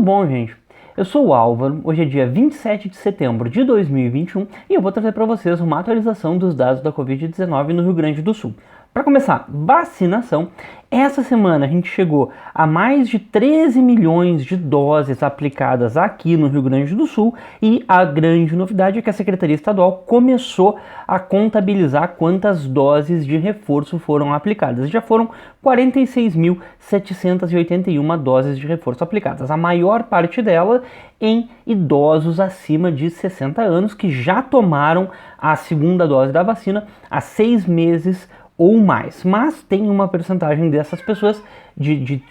bom, gente? Eu sou o Álvaro, hoje é dia 27 de setembro de 2021 e eu vou trazer para vocês uma atualização dos dados da Covid-19 no Rio Grande do Sul. Para começar, vacinação. Essa semana a gente chegou a mais de 13 milhões de doses aplicadas aqui no Rio Grande do Sul e a grande novidade é que a Secretaria Estadual começou a contabilizar quantas doses de reforço foram aplicadas. Já foram 46.781 doses de reforço aplicadas, a maior parte dela em idosos acima de 60 anos que já tomaram a segunda dose da vacina há 6 meses ou mais, mas tem uma percentagem dessas pessoas de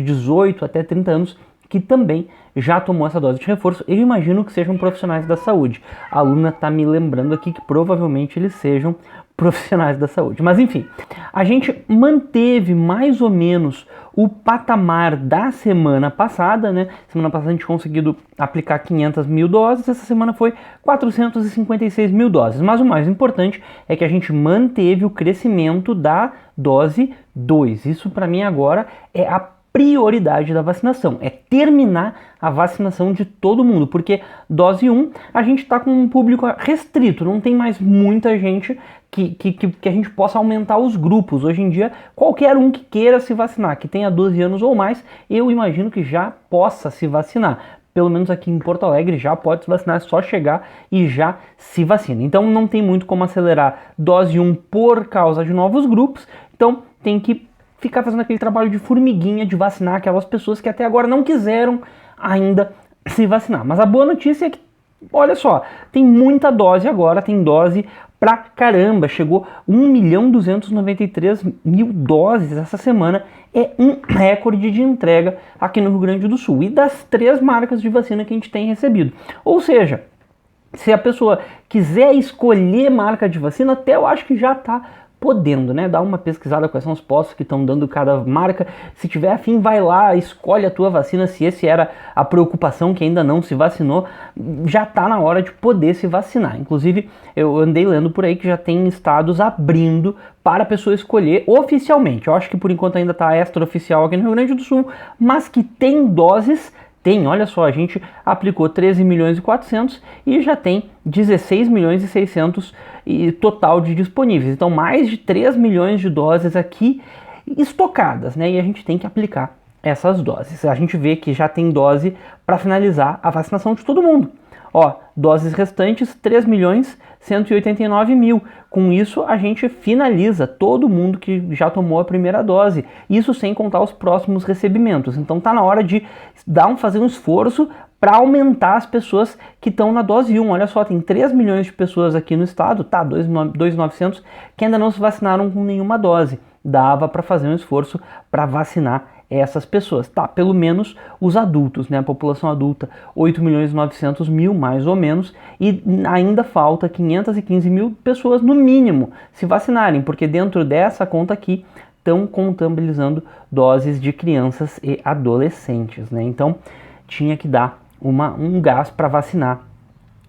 18 até 30 anos que também já tomou essa dose de reforço. Eu imagino que sejam profissionais da saúde. A aluna está me lembrando aqui que provavelmente eles sejam profissionais da saúde. Mas enfim, a gente manteve mais ou menos o patamar da semana passada, né? Semana passada a gente conseguiu aplicar 500 mil doses, essa semana foi 456 mil doses. Mas o mais importante é que a gente manteve o crescimento da dose 2. Isso para mim agora é a prioridade da vacinação, é terminar a vacinação de todo mundo, porque dose 1 a gente está com um público restrito, não tem mais muita gente que a gente possa aumentar os grupos. Hoje em dia, qualquer um que queira se vacinar, que tenha 12 anos ou mais, eu imagino que já possa se vacinar. Pelo menos aqui em Porto Alegre já pode se vacinar, é só chegar e já se vacina. Então não tem muito como acelerar dose 1 por causa de novos grupos, então tem que ficar fazendo aquele trabalho de formiguinha de vacinar aquelas pessoas que até agora não quiseram ainda se vacinar. Mas a boa notícia é que, olha só, tem muita dose agora, tem dose pra caramba, chegou 1.293.000 doses essa semana, é um recorde de entrega aqui no Rio Grande do Sul e das 3 marcas de vacina que a gente tem recebido. Ou seja, se a pessoa quiser escolher marca de vacina, até eu acho que já está podendo, né? Dá uma pesquisada quais são os postos que estão dando cada marca. Se tiver afim, vai lá, escolhe a tua vacina. Se esse era a preocupação que ainda não se vacinou, já tá na hora de poder se vacinar. Inclusive, eu andei lendo por aí que já tem estados abrindo para a pessoa escolher oficialmente. Eu acho que por enquanto ainda tá extraoficial aqui no Rio Grande do Sul, mas que tem doses. Tem, olha só, a gente aplicou 13 milhões e 400 e já tem 16 milhões e 600 total de disponíveis. Então mais de 3 milhões de doses aqui estocadas, né? E a gente tem que aplicar essas doses. A gente vê que já tem dose para finalizar a vacinação de todo mundo. Ó, doses restantes, 3.189.000. Com isso, a gente finaliza todo mundo que já tomou a primeira dose. Isso sem contar os próximos recebimentos. Então tá na hora de fazer um esforço para aumentar as pessoas que estão na dose 1. Olha só, tem 3 milhões de pessoas aqui no estado, tá, 2.900, que ainda não se vacinaram com nenhuma dose. Dava para fazer um esforço para vacinar essas pessoas, tá? Pelo menos os adultos, né? A população adulta, 8.900.000 mais ou menos, e ainda falta 515.000 pessoas no mínimo se vacinarem, porque dentro dessa conta aqui estão contabilizando doses de crianças e adolescentes, né? Então tinha que dar um gás para vacinar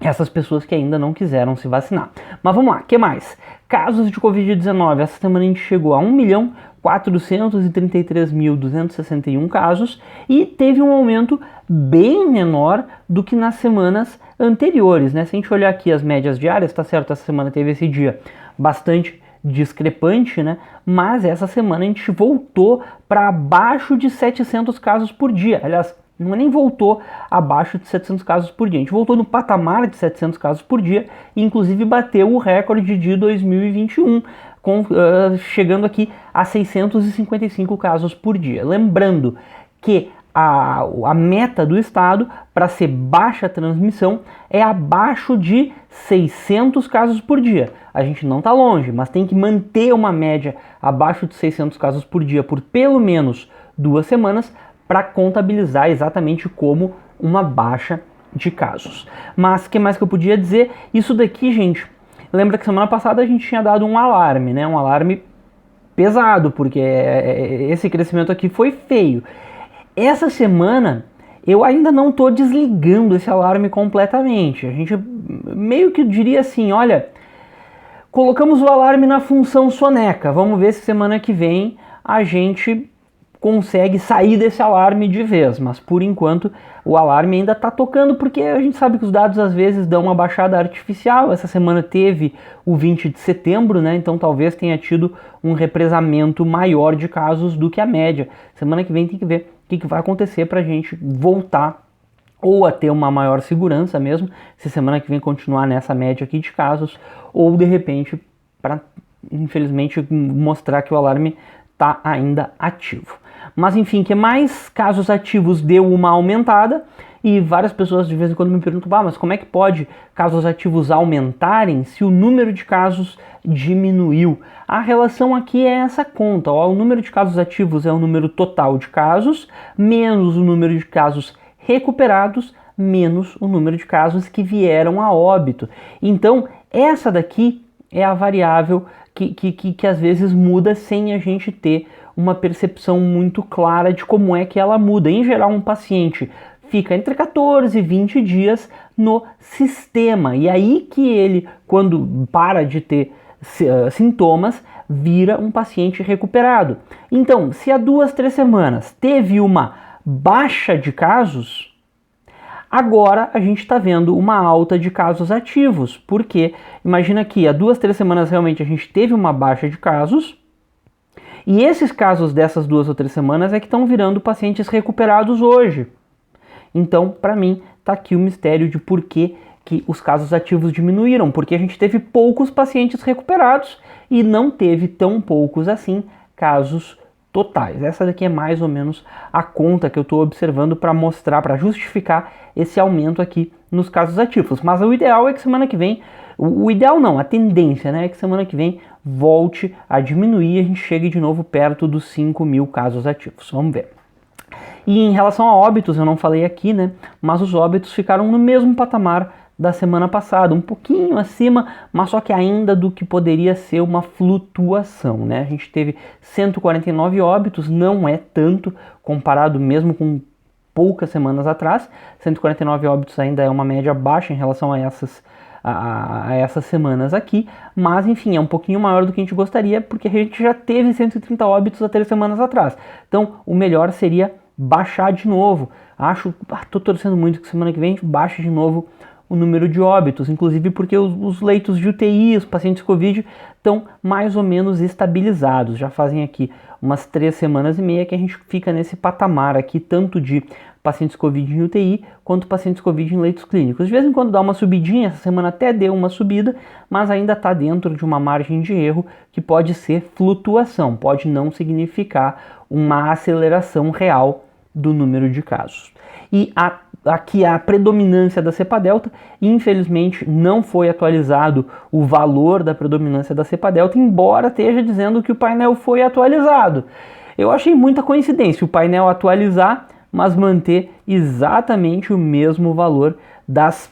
essas pessoas que ainda não quiseram se vacinar. Mas vamos lá, o que mais? Casos de Covid-19, essa semana a gente chegou a 1.433.261 casos e teve um aumento bem menor do que nas semanas anteriores, né? Se a gente olhar aqui as médias diárias, tá certo, essa semana teve esse dia bastante discrepante, né? Mas essa semana a gente voltou para abaixo de 700 casos por dia. Aliás, não nem voltou abaixo de 700 casos por dia, a gente voltou no patamar de 700 casos por dia e inclusive bateu o recorde de 2021, chegando aqui a 655 casos por dia. Lembrando que a meta do estado para ser baixa transmissão é abaixo de 600 casos por dia. A gente não está longe, mas tem que manter uma média abaixo de 600 casos por dia por pelo menos 2 semanas para contabilizar exatamente como uma baixa de casos. Mas o que mais que eu podia dizer? Isso daqui, gente, lembra que semana passada a gente tinha dado um alarme, né? Um alarme pesado, porque esse crescimento aqui foi feio. Essa semana eu ainda não estou desligando esse alarme completamente. A gente meio que diria assim, olha, colocamos o alarme na função soneca. Vamos ver se semana que vem a gente consegue sair desse alarme de vez, mas por enquanto o alarme ainda está tocando, porque a gente sabe que os dados às vezes dão uma baixada artificial. Essa semana teve o 20 de setembro, né? Então talvez tenha tido um represamento maior de casos do que a média. Semana que vem tem que ver o que vai acontecer para a gente voltar ou a ter uma maior segurança mesmo, se semana que vem continuar nessa média aqui de casos, ou de repente para infelizmente mostrar que o alarme está ainda ativo. Mas enfim, que mais casos ativos deu uma aumentada, e várias pessoas de vez em quando me perguntam, mas como é que pode casos ativos aumentarem se o número de casos diminuiu? A relação aqui é essa conta, ó, o número de casos ativos é o número total de casos, menos o número de casos recuperados, menos o número de casos que vieram a óbito. Então, essa daqui é a variável que às vezes muda sem a gente ter uma percepção muito clara de como é que ela muda. Em geral, um paciente fica entre 14 e 20 dias no sistema, e aí que ele, quando para de ter sintomas, vira um paciente recuperado. Então, se há 2, 3 semanas teve uma baixa de casos, agora a gente está vendo uma alta de casos ativos, porque imagina que há 2, 3 semanas realmente a gente teve uma baixa de casos, e esses casos dessas 2 ou 3 semanas é que estão virando pacientes recuperados hoje. Então, para mim, está aqui o mistério de por que os casos ativos diminuíram, porque a gente teve poucos pacientes recuperados e não teve tão poucos assim casos totais. Essa daqui é mais ou menos a conta que eu estou observando para mostrar, para justificar esse aumento aqui nos casos ativos. Mas o ideal é que semana que vem, o ideal não, a tendência, né, é que semana que vem volte a diminuir e a gente chegue de novo perto dos 5.000 casos ativos. Vamos ver. E em relação a óbitos, eu não falei aqui, né, mas os óbitos ficaram no mesmo patamar da semana passada, um pouquinho acima, mas só que ainda do que poderia ser uma flutuação, né? A gente teve 149 óbitos, não é tanto comparado mesmo com poucas semanas atrás. 149 óbitos ainda é uma média baixa em relação a essas semanas aqui, mas enfim, é um pouquinho maior do que a gente gostaria, porque a gente já teve 130 óbitos há 3 semanas atrás. Então, o melhor seria baixar de novo. Tô torcendo muito que semana que vem a gente baixe de novo o número de óbitos, inclusive porque os leitos de UTI, os pacientes Covid, estão mais ou menos estabilizados. Já fazem aqui umas 3 semanas e meia que a gente fica nesse patamar aqui, tanto de pacientes Covid em UTI, quanto pacientes Covid em leitos clínicos. De vez em quando dá uma subidinha, essa semana até deu uma subida, mas ainda está dentro de uma margem de erro que pode ser flutuação, pode não significar uma aceleração real do número de casos. E aqui a predominância da cepa delta, infelizmente não foi atualizado o valor da predominância da cepa delta, embora esteja dizendo que o painel foi atualizado. Eu achei muita coincidência o painel atualizar, mas manter exatamente o mesmo valor das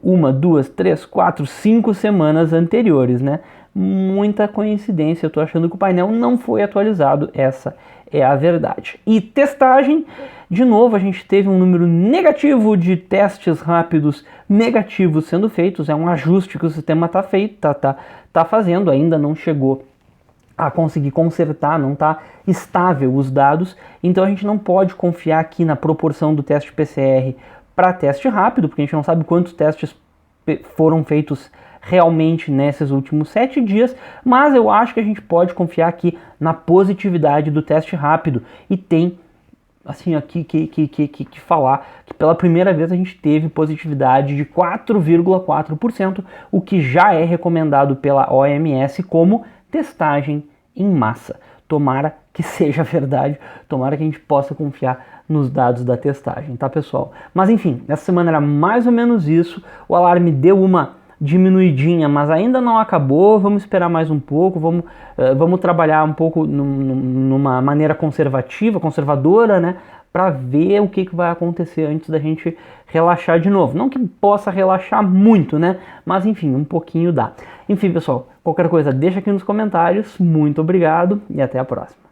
1, 2, 3, 4, 5 semanas anteriores, né? Muita coincidência, eu tô achando que o painel não foi atualizado, essa é a verdade. E testagem, de novo a gente teve um número negativo de testes rápidos negativos sendo feitos, é um ajuste que o sistema tá fazendo, ainda não chegou a conseguir consertar, não está estável os dados, então a gente não pode confiar aqui na proporção do teste PCR para teste rápido, porque a gente não sabe quantos testes foram feitos realmente nesses últimos 7 dias, mas eu acho que a gente pode confiar aqui na positividade do teste rápido, e tem assim aqui que falar que pela primeira vez a gente teve positividade de 4,4%, o que já é recomendado pela OMS como testagem em massa. Tomara que seja verdade, tomara que a gente possa confiar nos dados da testagem, tá, pessoal? Mas enfim, essa semana era mais ou menos isso, o alarme deu uma diminuidinha, mas ainda não acabou, vamos esperar mais um pouco, vamos trabalhar um pouco numa maneira conservadora, né, para ver o que vai acontecer antes da gente relaxar de novo. Não que possa relaxar muito, né, mas enfim, um pouquinho dá. Enfim, pessoal, qualquer coisa deixa aqui nos comentários, muito obrigado e até a próxima.